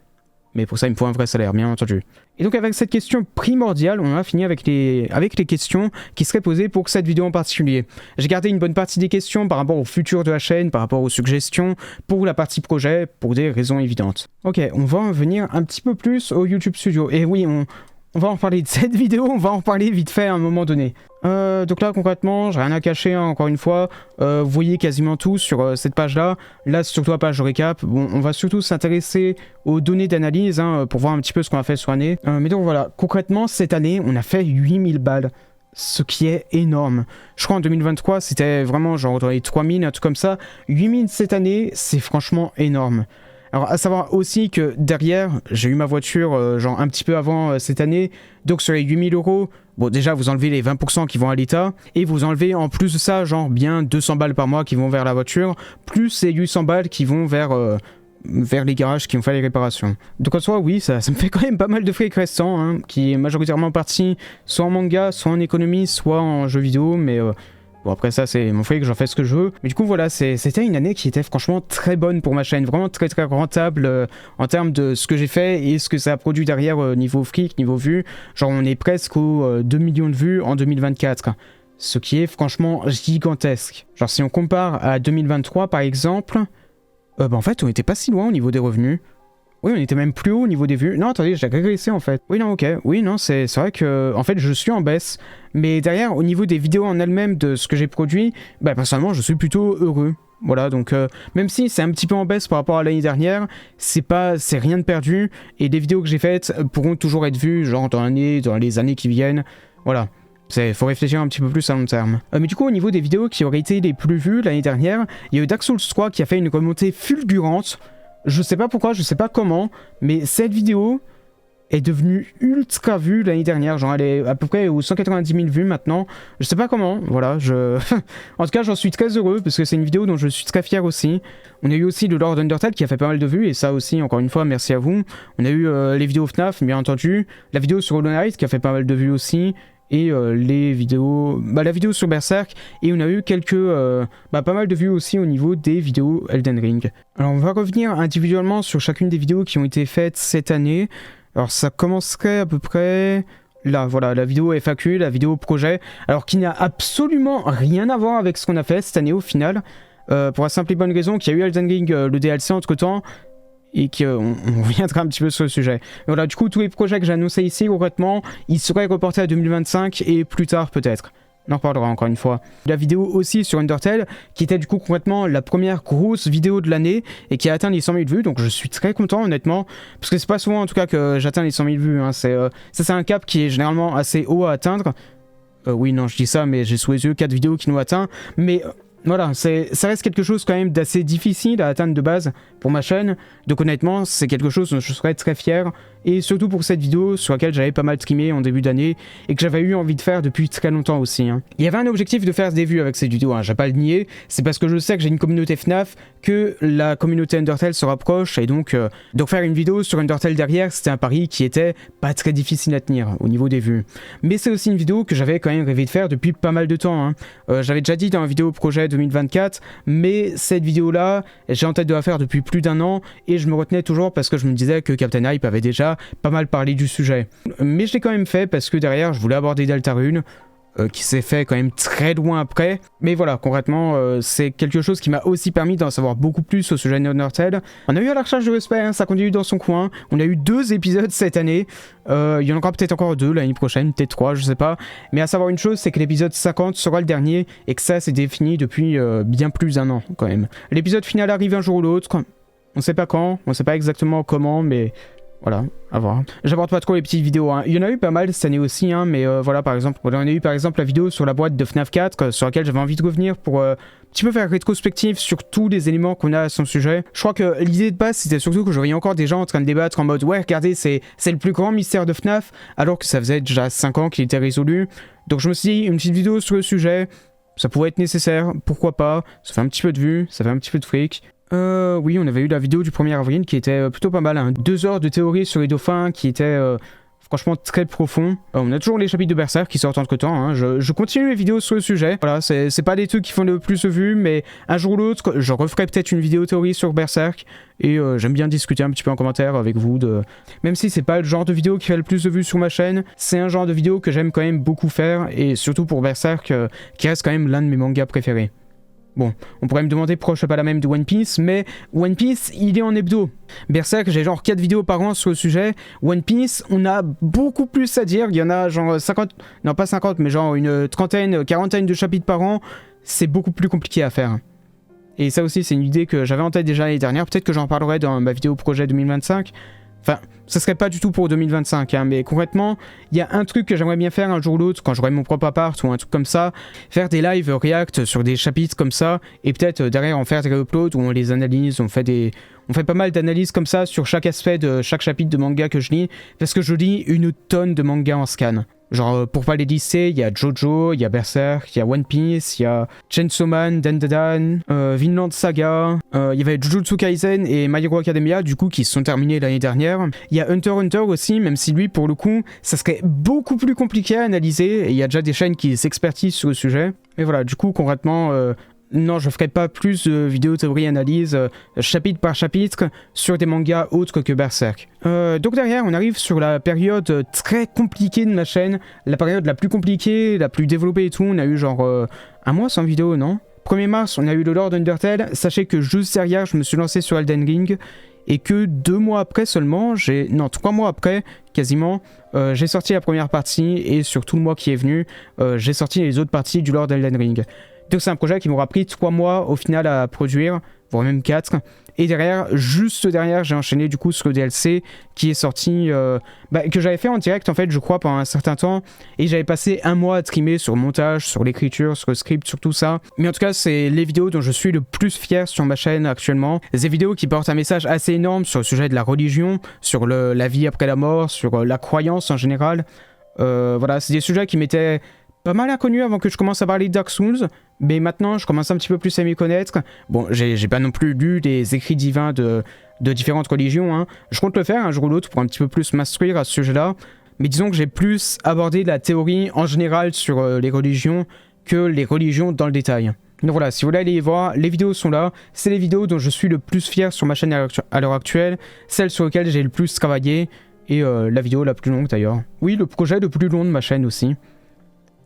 Mais pour ça, il me faut un vrai salaire, bien entendu. Et donc avec cette question primordiale, on a fini avec les questions qui seraient posées pour cette vidéo en particulier. J'ai gardé une bonne partie des questions par rapport au futur de la chaîne, par rapport aux suggestions, pour la partie projet, pour des raisons évidentes. Ok, on va en venir un petit peu plus au YouTube Studio. Et oui, on va en parler de cette vidéo, on va en parler vite fait à un moment donné. Donc là, concrètement, j'ai rien à cacher, hein, encore une fois. Vous voyez quasiment tout sur cette page-là. Là, c'est surtout la page de récap. Bon, on va surtout s'intéresser aux données d'analyse, hein, pour voir un petit peu ce qu'on a fait sur l'année. Mais donc voilà, concrètement, cette année, on a fait 8000 balles. Ce qui est énorme. Je crois en 2023, c'était vraiment genre dans les 3000, un truc comme ça. 8000 cette année, c'est franchement énorme. Alors, à savoir aussi que derrière, j'ai eu ma voiture genre un petit peu avant cette année. Donc, sur les 8000 €, bon, déjà, vous enlevez les 20% qui vont à l'État. Et vous enlevez en plus de ça, genre bien 200 balles par mois qui vont vers la voiture. Plus les 800 balles qui vont vers les garages qui ont fait les réparations. Donc, en soi, oui, ça me fait quand même pas mal de fric restant, hein, qui est majoritairement parti soit en manga, soit en économie, soit en jeux vidéo. Mais bon, après ça, c'est mon fric, j'en fais ce que je veux. Mais du coup, voilà, c'était une année qui était franchement très bonne pour ma chaîne. Vraiment très très rentable en termes de ce que j'ai fait et ce que ça a produit derrière niveau fric, niveau vues. Genre, on est presque aux 2 millions de vues en 2024. Ce qui est franchement gigantesque. Genre, si on compare à 2023, par exemple, en fait, on était pas si loin au niveau des revenus. Oui, on était même plus haut au niveau des vues. Non, attendez, j'ai régressé en fait. Oui, non, ok. Oui, non, c'est vrai que, en fait, je suis en baisse. Mais derrière, au niveau des vidéos en elles-mêmes de ce que j'ai produit, bah, personnellement, je suis plutôt heureux. Voilà, donc, même si c'est un petit peu en baisse par rapport à l'année dernière, c'est rien de perdu. Et les vidéos que j'ai faites pourront toujours être vues, genre dans les années qui viennent. Voilà. Faut réfléchir un petit peu plus à long terme. Mais du coup, au niveau des vidéos qui auraient été les plus vues l'année dernière, il y a eu Dark Souls 3 qui a fait une remontée fulgurante. Je sais pas pourquoi, je sais pas comment, mais cette vidéo est devenue ultra vue l'année dernière, genre elle est à peu près aux 190 000 vues maintenant, je sais pas comment, voilà, en tout cas j'en suis très heureux parce que c'est une vidéo dont je suis très fier aussi. On a eu aussi le Lord Undertale qui a fait pas mal de vues et ça aussi encore une fois merci à vous. On a eu les vidéos FNAF bien entendu, la vidéo sur Hollow Knight qui a fait pas mal de vues aussi, et les vidéos, la vidéo sur Berserk, et on a eu pas mal de vues aussi au niveau des vidéos Elden Ring. Alors on va revenir individuellement sur chacune des vidéos qui ont été faites cette année. Alors ça commencerait à peu près là, voilà, la vidéo FAQ, la vidéo projet, alors qui n'a absolument rien à voir avec ce qu'on a fait cette année au final, pour la simple et bonne raison qu'il y a eu Elden Ring, le DLC entre temps, et qu'on reviendra un petit peu sur le sujet. Voilà, du coup, tous les projets que j'ai annoncés ici, concrètement, ils seraient reportés à 2025 et plus tard peut-être. On en reparlera encore une fois. La vidéo aussi sur Undertale, qui était du coup concrètement la première grosse vidéo de l'année et qui a atteint les 100 000 vues, donc je suis très content honnêtement, parce que c'est pas souvent en tout cas que j'atteins les 100 000 vues, hein. Ça c'est un cap qui est généralement assez haut à atteindre. Oui, non, je dis ça, mais j'ai sous les yeux 4 vidéos qui nous atteignent, mais... Voilà, ça reste quelque chose quand même d'assez difficile à atteindre de base pour ma chaîne, donc honnêtement c'est quelque chose dont je serais très fier, et surtout pour cette vidéo sur laquelle j'avais pas mal streamé en début d'année, et que j'avais eu envie de faire depuis très longtemps aussi. Hein. Il y avait un objectif de faire des vues avec cette vidéo, hein, je vais pas le nier, c'est parce que je sais que j'ai une communauté FNAF, que la communauté Undertale se rapproche, et donc faire une vidéo sur Undertale derrière, c'était un pari qui était pas très difficile à tenir au niveau des vues. Mais c'est aussi une vidéo que j'avais quand même rêvé de faire depuis pas mal de temps. Hein. J'avais déjà dit dans la vidéo projet 2024, mais cette vidéo-là, j'ai en tête de la faire depuis plus d'1 an, et je me retenais toujours parce que je me disais que Captain Hype avait déjà pas mal parlé du sujet. Mais je l'ai quand même fait parce que derrière, je voulais aborder Deltarune, qui s'est fait quand même très loin après. Mais voilà, concrètement, c'est quelque chose qui m'a aussi permis d'en savoir beaucoup plus au sujet de Undertale. On a eu à la recherche de respect, hein, ça continue dans son coin. On a eu 2 épisodes cette année. Il y en aura peut-être encore 2 l'année prochaine, peut-être 3, je sais pas. Mais à savoir une chose, c'est que l'épisode 50 sera le dernier et que ça, c'est défini depuis bien plus d'1 an quand même. L'épisode final arrive un jour ou l'autre. On sait pas quand, on sait pas exactement comment, mais... Voilà, à voir. J'aborde pas trop les petites vidéos, hein. Il y en a eu pas mal cette année aussi, hein, mais voilà, par exemple, on a eu par exemple la vidéo sur la boîte de FNAF 4, sur laquelle j'avais envie de revenir pour un petit peu faire rétrospective sur tous les éléments qu'on a à son sujet. Je crois que l'idée de base, c'était surtout que je voyais encore des gens en train de débattre en mode « Ouais, regardez, c'est le plus grand mystère de FNAF », alors que ça faisait déjà 5 ans qu'il était résolu. Donc je me suis dit, une petite vidéo sur le sujet, ça pourrait être nécessaire, pourquoi pas, ça fait un petit peu de vues, ça fait un petit peu de fric. Oui, on avait eu la vidéo du 1er avril qui était plutôt pas mal, hein. 2 heures de théorie sur les dauphins qui était franchement très profond. On a toujours les chapitres de Berserk qui sortent entre temps, hein. Je continue les vidéos sur le sujet. Voilà, c'est pas des trucs qui font le plus de vues, mais un jour ou l'autre, je referai peut-être une vidéo théorie sur Berserk. Et j'aime bien discuter un petit peu en commentaire avec vous. Même si c'est pas le genre de vidéo qui fait le plus de vues sur ma chaîne, c'est un genre de vidéo que j'aime quand même beaucoup faire. Et surtout pour Berserk, qui reste quand même l'un de mes mangas préférés. Bon, on pourrait me demander pourquoi je fais pas la même de One Piece, mais One Piece, il est en hebdo. Berserk, j'ai genre 4 vidéos par an sur le sujet. One Piece, on a beaucoup plus à dire. Il y en a genre 50, non pas 50, mais genre une trentaine, quarantaine de chapitres par an. C'est beaucoup plus compliqué à faire. Et ça aussi, c'est une idée que j'avais en tête déjà l'année dernière. Peut-être que j'en parlerai dans ma vidéo projet 2025. Enfin, ça serait pas du tout pour 2025, hein, mais concrètement, il y a un truc que j'aimerais bien faire un jour ou l'autre, quand j'aurai mon propre appart ou un truc comme ça, faire des lives react sur des chapitres comme ça, et peut-être derrière en faire des uploads où on les analyse, on fait pas mal d'analyses comme ça sur chaque aspect de chaque chapitre de manga que je lis, parce que je lis une tonne de mangas en scan. Genre, pour pas les lister, il y a Jojo, il y a Berserk, il y a One Piece, il y a Chainsaw Man, Dandadan, Vinland Saga, il y avait Jujutsu Kaisen et My Hero Academia, du coup, qui se sont terminés l'année dernière. Il y a Hunter x Hunter aussi, même si lui, pour le coup, ça serait beaucoup plus compliqué à analyser, et il y a déjà des chaînes qui s'expertisent sur le sujet. Mais voilà, du coup, concrètement... non, je ferai pas plus de vidéos théorie analyse chapitre par chapitre sur des mangas autres que Berserk. Donc derrière, on arrive sur la période très compliquée de ma chaîne, la période la plus compliquée, la plus développée et tout. On a eu genre un mois sans vidéo, non ? 1er mars, on a eu le Lord Undertale. Sachez que juste derrière, je me suis lancé sur Elden Ring et que 2 mois après seulement, 3 mois après, quasiment, j'ai sorti la première partie et sur tout le mois qui est venu, j'ai sorti les autres parties du Lord Elden Ring. Donc c'est un projet qui m'aura pris 3 mois au final à produire, voire même 4. Et derrière, juste derrière, j'ai enchaîné du coup sur le DLC qui est sorti, que j'avais fait en direct en fait, je crois, pendant un certain temps. Et j'avais passé un mois à trimer sur le montage, sur l'écriture, sur le script, sur tout ça. Mais en tout cas, c'est les vidéos dont je suis le plus fier sur ma chaîne actuellement. Des vidéos qui portent un message assez énorme sur le sujet de la religion, sur la vie après la mort, sur la croyance en général. Voilà, c'est des sujets qui m'étaient pas mal inconnus avant que je commence à parler de Dark Souls, mais maintenant je commence un petit peu plus à m'y connaître. Bon, j'ai pas non plus lu des écrits divins de différentes religions, hein. Je compte le faire un jour ou l'autre pour un petit peu plus m'instruire à ce sujet-là, mais disons que j'ai plus abordé la théorie en général sur les religions que les religions dans le détail. Donc voilà, si vous voulez aller voir, les vidéos sont là, c'est les vidéos dont je suis le plus fier sur ma chaîne à l'heure actuelle, celles sur lesquelles j'ai le plus travaillé, et la vidéo la plus longue d'ailleurs. Oui, le projet le plus long de ma chaîne aussi.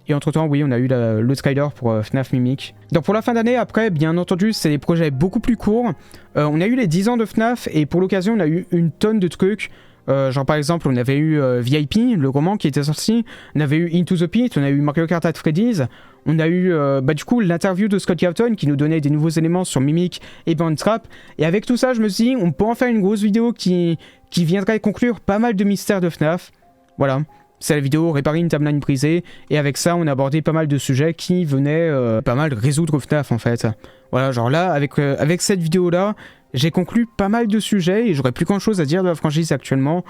Et entre temps, oui, on a eu le trailer pour FNAF Mimic. Donc pour la fin d'année, après, bien entendu, c'est des projets beaucoup plus courts. On a eu les 10 ans de FNAF et pour l'occasion, on a eu une tonne de trucs. Genre par exemple, on avait eu VIP, le roman qui était sorti. On avait eu Into the Pit, on a eu Mario Kart at Freddy's. On a eu du coup l'interview de Scott Calton qui nous donnait des nouveaux éléments sur Mimic et Band Trap. Et avec tout ça, je me suis dit, on peut en faire une grosse vidéo qui viendrait conclure pas mal de mystères de FNAF. Voilà. C'est la vidéo réparer une timeline brisée, et avec ça on a abordé pas mal de sujets qui venaient pas mal résoudre FNAF en fait. Voilà, genre là, avec cette vidéo là, j'ai conclu pas mal de sujets et j'aurais plus grand chose à dire de la franchise actuellement,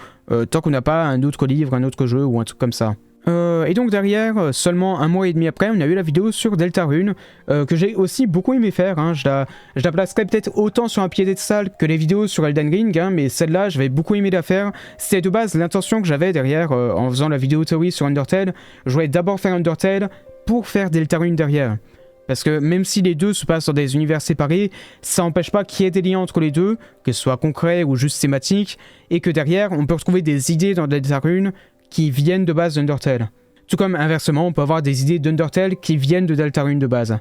tant qu'on n'a pas un autre livre, un autre jeu ou un truc comme ça. Et donc derrière, seulement un mois et demi après, on a eu la vidéo sur Deltarune, que j'ai aussi beaucoup aimé faire, hein. Je la placerais peut-être autant sur un piédestal que les vidéos sur Elden Ring, hein, mais celle-là, j'avais beaucoup aimé la faire. C'était de base l'intention que j'avais derrière, en faisant la vidéo théorie sur Undertale. Je voulais d'abord faire Undertale pour faire Deltarune derrière. Parce que même si les deux se passent dans des univers séparés, ça n'empêche pas qu'il y ait des liens entre les deux, que ce soit concret ou juste thématique, et que derrière, on peut retrouver des idées dans Deltarune qui viennent de base d'Undertale. Tout comme inversement, on peut avoir des idées d'Undertale qui viennent de Deltarune de base.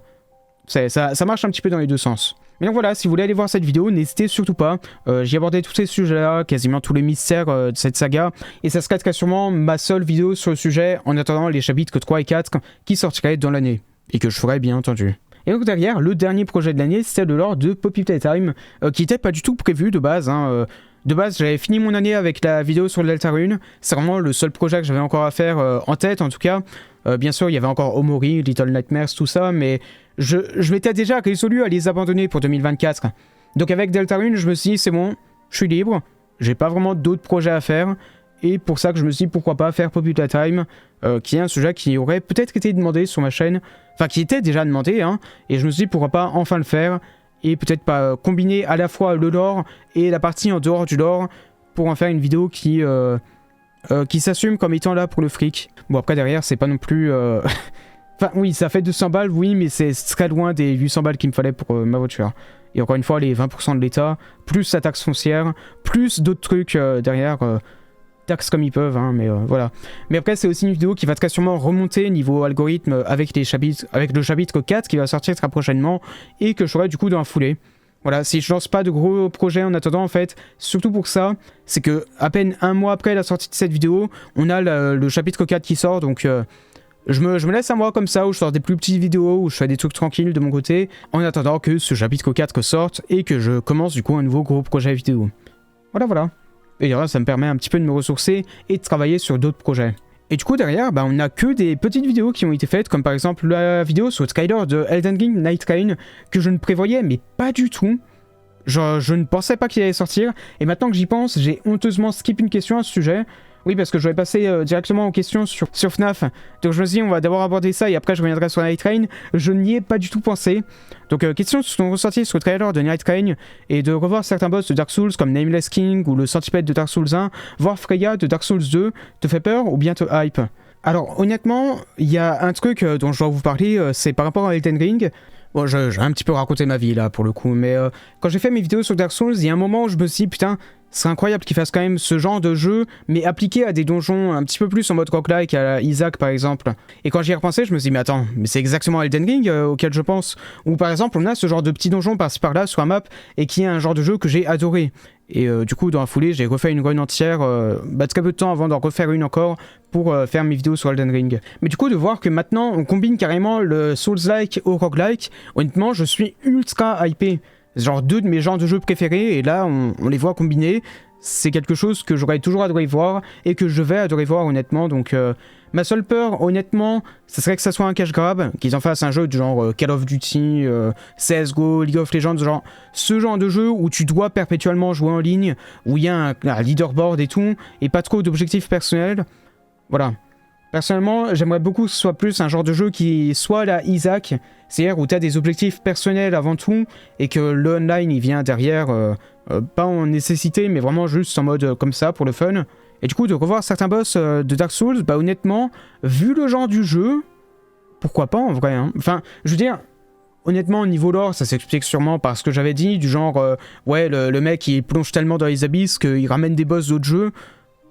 Ça marche un petit peu dans les deux sens. Mais donc voilà, si vous voulez aller voir cette vidéo, n'hésitez surtout pas. J'y abordé tous ces sujets-là, quasiment tous les mystères de cette saga, et ça serait très sûrement ma seule vidéo sur le sujet en attendant les chapitres 3 et 4 qui sortiraient dans l'année, et que je ferai bien entendu. Et donc derrière, le dernier projet de l'année, c'était le lore de Poppy Playtime, qui n'était pas du tout prévu de base, hein. De base, j'avais fini mon année avec la vidéo sur Deltarune. C'est vraiment le seul projet que j'avais encore à faire en tête, en tout cas. Bien sûr, il y avait encore Omori, Little Nightmares, tout ça, mais je m'étais déjà résolu à les abandonner pour 2024. Donc avec Deltarune, je me suis dit, c'est bon, je suis libre, j'ai pas vraiment d'autres projets à faire. Et pour ça que je me suis dit, pourquoi pas faire Poppy Playtime, qui est un sujet qui aurait peut-être été demandé sur ma chaîne. Enfin, qui était déjà demandé, hein. Et je me suis dit, pourquoi pas enfin le faire. Et peut-être pas combiner à la fois le lore et la partie en dehors du lore pour en faire une vidéo qui s'assume comme étant là pour le fric. Bon après derrière c'est pas non plus... Enfin oui ça fait 200 balles oui mais c'est très loin des 800 balles qu'il me fallait pour ma voiture. Et encore une fois les 20% de l'État, plus sa taxe foncière, plus d'autres trucs derrière... taxent comme ils peuvent, hein, mais voilà. Mais après, c'est aussi une vidéo qui va très sûrement remonter niveau algorithme avec le chapitre 4 qui va sortir très prochainement et que je ferai du coup dans la foulée. Voilà, si je lance pas de gros projets en attendant, en fait, surtout pour ça, c'est que à peine un mois après la sortie de cette vidéo, on a le chapitre 4 qui sort, donc je me laisse un mois comme ça où je sors des plus petites vidéos, où je fais des trucs tranquilles de mon côté, en attendant que ce chapitre 4 sorte et que je commence du coup un nouveau gros projet vidéo. Voilà. Et là, ça me permet un petit peu de me ressourcer et de travailler sur d'autres projets. Et du coup, derrière, on n'a que des petites vidéos qui ont été faites, comme par exemple la vidéo sur le trailer de Elden Ring Night Rain, que je ne prévoyais, mais pas du tout. Genre, je ne pensais pas qu'il allait sortir, et maintenant que j'y pense, j'ai honteusement skip une question à ce sujet. Oui, parce que je vais passer directement aux questions sur FNAF. Donc je me suis dit, on va d'abord aborder ça et après je reviendrai sur Night Rain. Je n'y ai pas du tout pensé. Donc questions sont ressorties sur le trailer de Night Rain et de revoir certains boss de Dark Souls comme Nameless King ou le Centipede de Dark Souls 1, voire Freya de Dark Souls 2, te fait peur ou bien te hype? Alors honnêtement, il y a un truc dont je dois vous parler, c'est par rapport à Elden Ring. Bon, je vais un petit peu raconter ma vie là pour le coup, mais quand j'ai fait mes vidéos sur Dark Souls, il y a un moment où je me suis dit, putain, Ce serait incroyable qu'ils fassent quand même ce genre de jeu, mais appliqué à des donjons un petit peu plus en mode roguelike, à la Isaac par exemple. Et quand j'y ai repensé, je me suis dit, mais attends, mais c'est exactement Elden Ring auquel je pense. Où par exemple, on a ce genre de petits donjons par-ci par-là sur la map, et qui est un genre de jeu que j'ai adoré. Et du coup, dans la foulée, j'ai refait une run entière, très peu de temps avant d'en refaire une encore, pour faire mes vidéos sur Elden Ring. Mais du coup, de voir que maintenant, on combine carrément le Souls-like au roguelike, honnêtement, je suis ultra hypé. Genre 2 de mes genres de jeux préférés, et là, on les voit combinés. C'est quelque chose que j'aurais toujours adoré voir, et que je vais adorer voir, honnêtement. Donc, ma seule peur, honnêtement, ce serait que ça soit un cash grab, qu'ils en fassent un jeu du genre Call of Duty, CSGO, League of Legends, genre ce genre de jeu où tu dois perpétuellement jouer en ligne, où il y a un leaderboard et tout, et pas trop d'objectifs personnels. Voilà. Personnellement, j'aimerais beaucoup que ce soit plus un genre de jeu qui soit la Isaac, c'est-à-dire où tu as des objectifs personnels avant tout, et que le online il vient derrière, pas en nécessité, mais vraiment juste en mode comme ça pour le fun. Et du coup, de revoir certains boss de Dark Souls, bah honnêtement, vu le genre du jeu, pourquoi pas en vrai, hein. Enfin, je veux dire, honnêtement, au niveau lore, ça s'explique sûrement par ce que j'avais dit, du genre, ouais, le mec il plonge tellement dans les abysses qu'il ramène des boss d'autres jeux.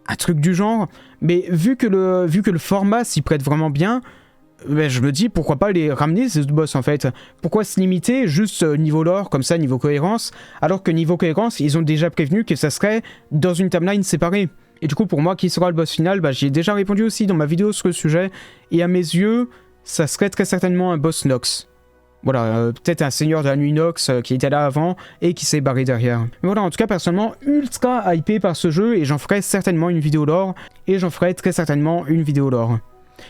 Un truc du genre, mais vu que le format s'y prête vraiment bien, ben je me dis pourquoi pas les ramener ces boss en fait. Pourquoi se limiter juste niveau lore comme ça, niveau cohérence, alors que niveau cohérence ils ont déjà prévenu que ça serait dans une timeline séparée. Et du coup pour moi qui sera le boss final, bah, j'y ai déjà répondu aussi dans ma vidéo sur le sujet, et à mes yeux ça serait très certainement un boss Nox. Voilà, peut-être un seigneur de la nuit Nox qui était là avant et qui s'est barré derrière. Mais voilà, en tout cas, personnellement, ultra hypé par ce jeu, et j'en ferai certainement une vidéo lore, et j'en ferai très certainement une vidéo lore.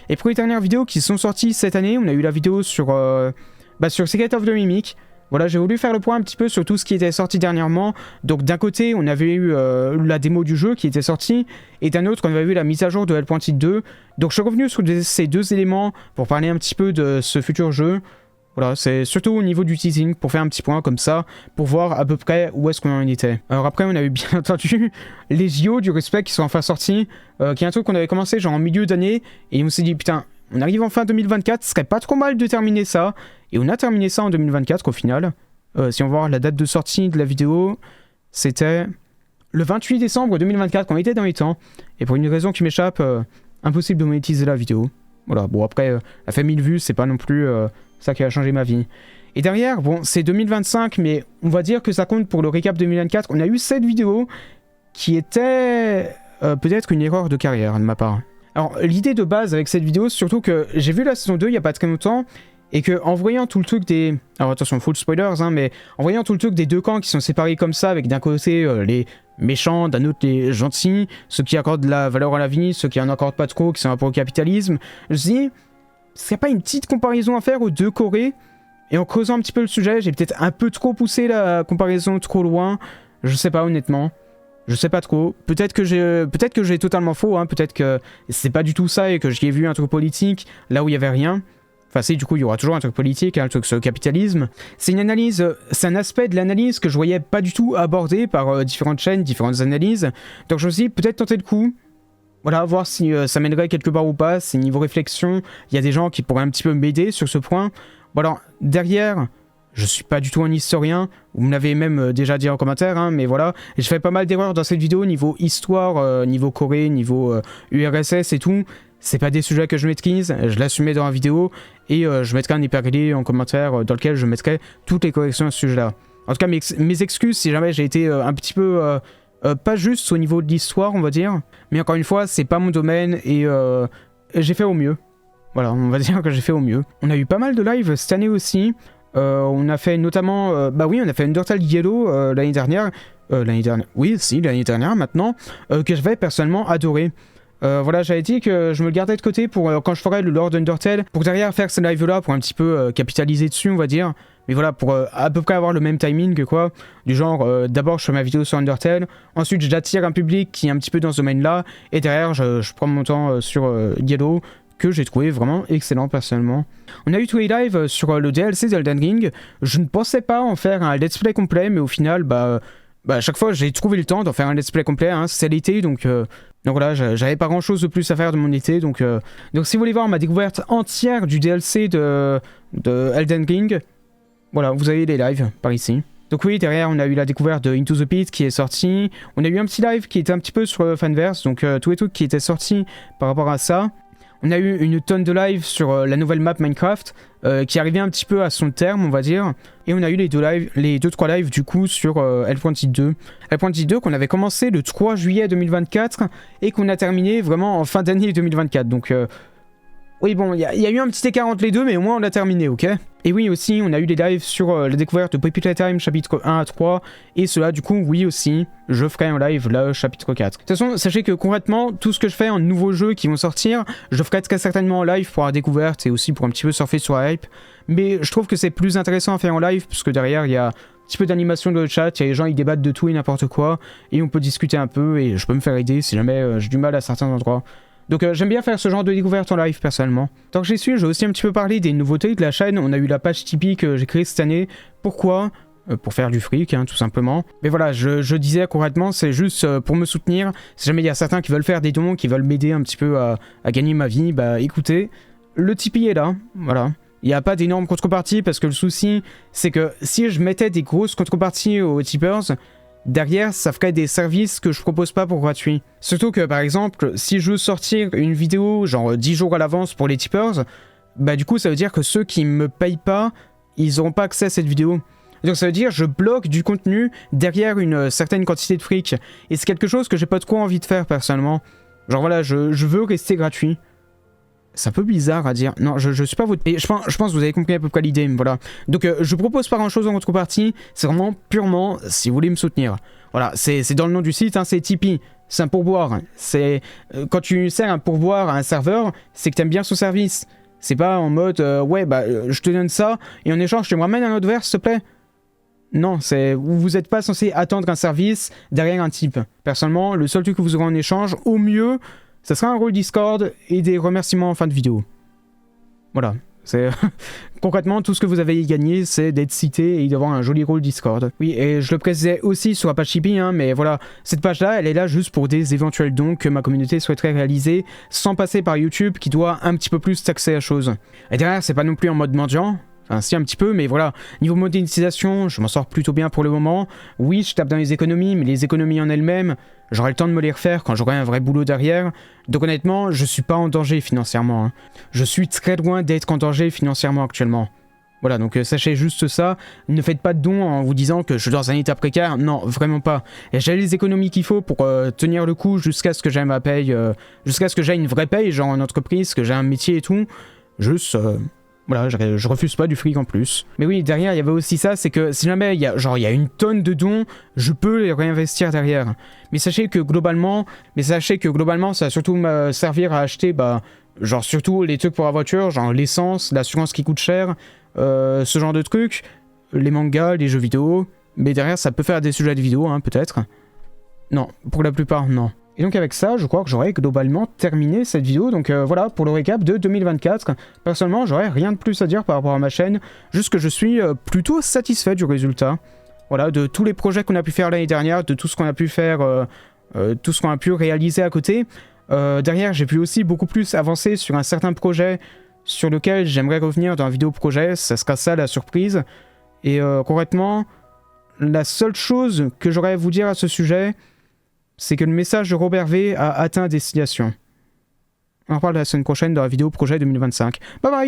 Et pour les dernières vidéos qui sont sorties cette année, on a eu la vidéo sur Secret of the Mimic. Voilà, j'ai voulu faire le point un petit peu sur tout ce qui était sorti dernièrement. Donc d'un côté, on avait eu la démo du jeu qui était sortie, et d'un autre, on avait eu la mise à jour de Hellpointed 2. Donc je suis revenu sur ces deux éléments pour parler un petit peu de ce futur jeu. Voilà, c'est surtout au niveau du teasing, pour faire un petit point comme ça, pour voir à peu près où est-ce qu'on en était. Alors après, on a eu bien entendu les JO du respect qui sont enfin sortis, qui est un truc qu'on avait commencé genre en milieu d'année, et on s'est dit, putain, on arrive en fin 2024, ce serait pas trop mal de terminer ça, et on a terminé ça en 2024 au final. Si on va voir la date de sortie de la vidéo, c'était le 28 décembre 2024, qu'on était dans les temps, et pour une raison qui m'échappe, impossible de monétiser la vidéo. Voilà, bon après, elle a fait 1000 vues, c'est pas non plus ça qui a changé ma vie. Et derrière, bon, c'est 2025, mais on va dire que ça compte pour le récap 2024. On a eu cette vidéo qui était peut-être une erreur de carrière de ma part. Alors, l'idée de base avec cette vidéo, c'est surtout que j'ai vu la saison 2 il y a pas très longtemps, et que en voyant tout le truc des... Alors attention, full spoilers, hein, mais en voyant tout le truc des deux camps qui sont séparés comme ça, avec d'un côté les méchants, d'un autre les gentils, ceux qui accordent la valeur à la vie, ceux qui en accordent pas trop, qui sont un peu au capitalisme, je me suis dit, c'est pas une petite comparaison à faire aux deux Corées? Et en creusant un petit peu le sujet, j'ai peut-être un peu trop poussé la comparaison trop loin, je sais pas honnêtement. Je sais pas trop, peut-être que j'ai totalement faux, hein. Peut-être que c'est pas du tout ça et que j'y ai vu un truc politique là où il y avait rien. Enfin si, du coup il y aura toujours un truc politique, hein, un truc sur le capitalisme. C'est une analyse, c'est un aspect de l'analyse que je voyais pas du tout abordé par différentes chaînes, différentes analyses. Donc je me suis dit peut-être tenter le coup. Voilà, voir si ça mènerait quelque part ou pas, si niveau réflexion, il y a des gens qui pourraient un petit peu m'aider sur ce point. Bon alors, derrière, je suis pas du tout un historien, vous me l'avez même déjà dit en commentaire, hein, mais voilà, j'ai fait pas mal d'erreurs dans cette vidéo, niveau histoire, niveau Corée, niveau URSS et tout. C'est pas des sujets que je maîtrise, je l'assumais dans la vidéo, et je mettrai un épinglé en commentaire dans lequel je mettrai toutes les corrections à ce sujet-là. En tout cas, mes excuses si jamais j'ai été un petit peu... pas juste au niveau de l'histoire, on va dire, mais encore une fois, c'est pas mon domaine, et j'ai fait au mieux. Voilà, on va dire que j'ai fait au mieux. On a eu pas mal de lives cette année aussi. On a fait notamment... on a fait Undertale Yellow l'année dernière. Oui, si, l'année dernière maintenant. Que j'avais personnellement adoré. Voilà, j'avais dit que je me le gardais de côté pour quand je ferais le lore d'Undertale. Pour derrière faire ce live-là, pour un petit peu capitaliser dessus, on va dire. Mais voilà, pour à peu près avoir le même timing que quoi. Du genre, d'abord je fais ma vidéo sur Undertale. Ensuite, j'attire un public qui est un petit peu dans ce domaine-là. Et derrière, je prends mon temps sur Yellow, que j'ai trouvé vraiment excellent personnellement. On a eu tous les lives sur le DLC d'Elden Ring. Je ne pensais pas en faire un let's play complet, mais au final, à chaque fois j'ai trouvé le temps d'en faire un let's play complet, hein. C'est l'été, donc voilà, j'avais pas grand chose de plus à faire de mon été, donc si vous voulez voir ma découverte entière du DLC de Elden Ring, voilà, vous avez les lives par ici. Donc oui, derrière, on a eu la découverte de Into the Pit qui est sorti. On a eu un petit live qui était un petit peu sur le fanverse, donc tous les trucs qui étaient sortis par rapport à ça. On a eu une tonne de live sur la nouvelle map Minecraft, qui arrivait un petit peu à son terme, on va dire. Et on a eu les 2-3 lives du coup sur L.2. L.2 qu'on avait commencé le 3 juillet 2024 et qu'on a terminé vraiment en fin d'année 2024. Donc oui, bon, il y a eu un petit écart entre les deux, mais au moins on l'a terminé, ok? Et oui, aussi, on a eu des lives sur la découverte de Poppy Playtime, chapitre 1 à 3. Et cela, du coup, oui aussi, je ferai un live, là, chapitre 4. De toute façon, sachez que concrètement, tout ce que je fais en nouveaux jeux qui vont sortir, je ferai très certainement en live pour la découverte et aussi pour un petit peu surfer sur la hype. Mais je trouve que c'est plus intéressant à faire en live, parce que derrière, il y a un petit peu d'animation de chat, il y a les gens, ils débattent de tout et n'importe quoi. Et on peut discuter un peu, et je peux me faire aider si jamais j'ai du mal à certains endroits. Donc j'aime bien faire ce genre de découverte en live personnellement. Tant que j'y suis, j'ai aussi un petit peu parlé des nouveautés de la chaîne. On a eu la page Tipeee que j'ai créée cette année. Pourquoi pour faire du fric, hein, tout simplement. Mais voilà, je disais concrètement, c'est juste pour me soutenir. Si jamais il y a certains qui veulent faire des dons, qui veulent m'aider un petit peu à gagner ma vie, bah écoutez, le Tipeee est là, voilà. Il n'y a pas d'énormes contreparties parce que le souci, c'est que si je mettais des grosses contreparties aux tipeurs, derrière, ça ferait des services que je propose pas pour gratuit. Surtout que, par exemple, si je veux sortir une vidéo, genre 10 jours à l'avance pour les tipeurs, bah du coup, ça veut dire que ceux qui me payent pas, ils auront pas accès à cette vidéo. Donc ça veut dire que je bloque du contenu derrière une certaine quantité de fric. Et c'est quelque chose que j'ai pas trop envie de faire, personnellement. Genre voilà, je veux rester gratuit. C'est un peu bizarre à dire. Non, je suis pas votre... Et je pense que vous avez compris à peu près l'idée, voilà. Donc je propose pas grand chose en contrepartie, c'est vraiment purement si vous voulez me soutenir. Voilà, c'est dans le nom du site, hein, c'est Tipeee. C'est un pourboire. C'est quand tu sers un pourboire à un serveur, c'est que t'aimes bien son service. C'est pas en mode ouais bah je te donne ça et en échange tu me ramènes un autre verre s'il te plaît. Non, vous n'êtes pas censé attendre un service derrière un type. Personnellement, le seul truc que vous aurez en échange, au mieux, ça sera un rôle Discord et des remerciements en fin de vidéo. Voilà. C'est concrètement tout ce que vous avez gagné, c'est d'être cité et d'avoir un joli rôle Discord. Oui, et je le précisais aussi sur la page Tipeee, hein, mais voilà, cette page-là, elle est là juste pour des éventuels dons que ma communauté souhaiterait réaliser, sans passer par YouTube, qui doit un petit peu plus taxer la chose. Et derrière, c'est pas non plus en mode mendiant. Enfin, si un petit peu, mais voilà. Niveau monétisation, je m'en sors plutôt bien pour le moment. Oui, je tape dans les économies, mais les économies en elles-mêmes, j'aurai le temps de me les refaire quand j'aurai un vrai boulot derrière. Donc honnêtement, je suis pas en danger financièrement. Hein. Je suis très loin d'être en danger financièrement actuellement. Voilà, donc sachez juste ça. Ne faites pas de dons en vous disant que je suis dans un état précaire. Non, vraiment pas. Et j'ai les économies qu'il faut pour tenir le coup jusqu'à ce que j'aie ma paye, jusqu'à ce que j'aie une vraie paye, genre en entreprise, que j'ai un métier et tout. Juste... Voilà, je refuse pas du fric en plus. Mais oui, derrière, il y avait aussi ça, c'est que si jamais il y a une tonne de dons, je peux les réinvestir derrière. Mais sachez que globalement, ça va surtout me servir à acheter, bah, genre surtout les trucs pour la voiture, genre l'essence, l'assurance qui coûte cher, ce genre de trucs, les mangas, les jeux vidéo. Mais derrière, ça peut faire des sujets de vidéo, hein, peut-être. Non, pour la plupart, non. Et donc avec ça, je crois que j'aurais globalement terminé cette vidéo. Donc voilà, pour le récap de 2024. Personnellement, j'aurais rien de plus à dire par rapport à ma chaîne. Juste que je suis plutôt satisfait du résultat. Voilà, de tous les projets qu'on a pu faire l'année dernière, de tout ce qu'on a pu faire, tout ce qu'on a pu réaliser à côté. Derrière, j'ai pu aussi beaucoup plus avancer sur un certain projet sur lequel j'aimerais revenir dans la vidéo projet. Ça sera ça la surprise. Et concrètement, la seule chose que j'aurais à vous dire à ce sujet... c'est que le message de Robert V a atteint destination. On en reparle la semaine prochaine dans la vidéo projet 2025. Bye bye!